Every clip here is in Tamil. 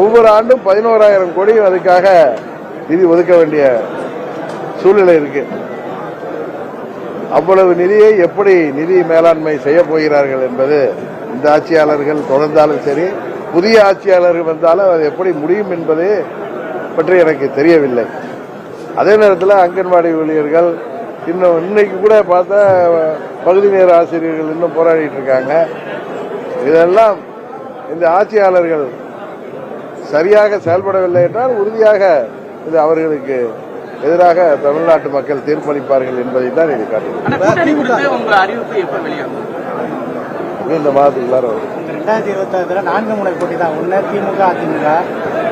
ஒவ்வொரு ஆண்டும் 11,000 கோடி அதுக்காக நிதி ஒதுக்க வேண்டிய சூழ்நிலை இருக்கு. அவ்வளவு நிதியை எப்படி நிதி மேலாண்மை செய்ய போகிறார்கள் என்பது இந்த ஆட்சியாளர்கள் தொடர்ந்தாலும் சரி, புதிய ஆட்சியாளர்கள் வந்தாலும் அது எப்படி முடியும் என்பது பற்றி எனக்கு தெரியவில்லை. அதே நேரத்தில் அங்கன்வாடி ஊழியர்கள் இன்னைக்கு கூட பார்த்தா பகுதி நேர ஆசிரியர்கள் இன்னும் போராடிட்டு இருக்காங்க. இதெல்லாம் இந்த ஆட்சியாளர்கள் சரியாக செயல்படவில்லை என்றால் உறுதியாக இது அவர்களுக்கு எதிராக தமிழ்நாட்டு மக்கள் தீர்ப்பளிப்பார்கள் என்பதை தான் இது காட்டுகிறது. இந்த மாதத்துக்குள்ளார 2026 4 முனை போட்டி தான். ஒன்னு திமுக, அதிமுக,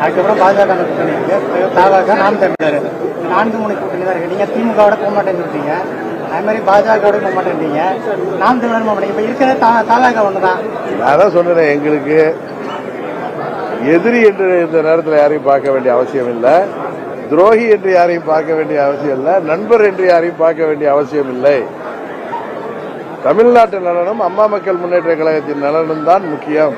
அதுக்கப்புறம் பாஜக கூட்டணி இருக்கு, தமாக நாம் தமிழர். 4 முனை கூட்டணி தான் இருக்கு. நீங்க திமுகவோட போக மாட்டேங்கிறீங்க, அதே மாதிரி பாஜகவோட போக மாட்டேன்றீங்க, நாம் தமிழர் போக மாட்டேங்க. இப்ப இருக்கிற தமாக ஒண்ணுதான். நான் தான் சொன்னேன், எங்களுக்கு எதிரி என்று இந்த நேரத்தில் யாரையும் பார்க்க வேண்டிய அவசியம் இல்லை, துரோகி என்று யாரையும் பார்க்க வேண்டிய அவசியம் இல்லை, நண்பர் என்று யாரையும் பார்க்க வேண்டிய அவசியம் இல்லை. தமிழ்நாட்டு நலனும் அம்மா மக்கள் முன்னேற்ற கழகத்தின் நலனும் தான் முக்கியம்.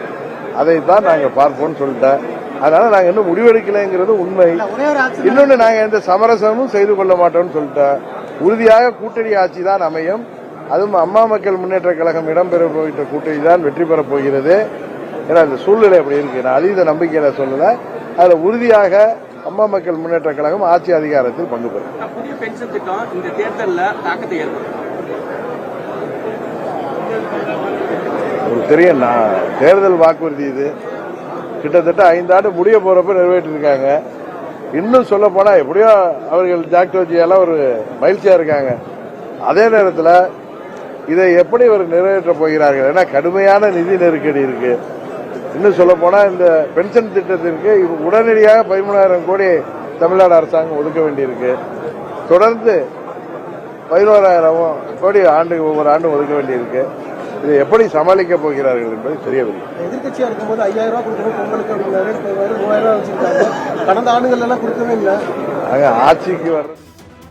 அதைத்தான் நாங்கள் பார்ப்போம்னு சொல்லிட்டேன். அதனால நாங்கள் இன்னும் முடிவெடுக்கலைங்கிறது உண்மை. இன்னொன்று, நாங்கள் எந்த சமரசமும் செய்து கொள்ள மாட்டோம்னு சொல்லிட்டேன். உறுதியாக கூட்டணி ஆட்சி தான் அமையும். அதுவும் அம்மா மக்கள் முன்னேற்ற கழகம் இடம்பெற போகின்ற கூட்டணி தான் வெற்றி பெறப் போகிறது. ஏன்னா இந்த சூழ்நிலை அப்படி இருக்கு. நான் அதீத நம்பிக்கையில சொல்லல. அதுல உறுதியாக அம்மா மக்கள் முன்னேற்ற கழகம் ஆட்சி அதிகாரத்தில் பங்கு பெறும். புதிய பென்ஷன் திட்டம் இந்த தேர்தலில் தாக்கத்தை ஏற்படுத்தும். உங்களுக்கு தெரியும், தேர்தல் வாக்குறுதி இது கிட்டத்தட்ட 5 ஆண்டு முடிய போறப்ப நிறைவேற்றிருக்காங்க. இன்னும் சொல்ல போனா எப்படியோ அவர்கள் ஜாக்டோஜியெல்லாம் ஒரு மகிழ்ச்சியா இருக்காங்க. அதே நேரத்தில் இதை எப்படி இவர் நிறைவேற்ற போகிறார்கள்? ஏன்னா கடுமையான நிதி நெருக்கடி இருக்கு. இன்னும் சொல்ல போனா இந்த பென்ஷன் திட்டத்திற்கு உடனடியாக 13,000 கோடி தமிழ்நாடு அரசாங்கம் ஒதுக்க வேண்டியிருக்கு. தொடர்ந்து 11,000 கோடி ஒவ்வொரு ஆண்டும் ஒதுக்க வேண்டியிருக்கு. இதை எப்படி சமாளிக்க போகிறார்கள் என்பது தெரியவில்லை. எதிர்கட்சியா இருக்கும்போது 5,000 ரூபாய் கொடுக்கணும் பொங்கலுக்கு அப்படின்னாரு. 3,000 ரூபாய் வச்சிருக்காங்க. கடந்த ஆண்டுகள் எல்லாம் கொடுக்கவே இல்லை. ஆட்சிக்கு வர்ற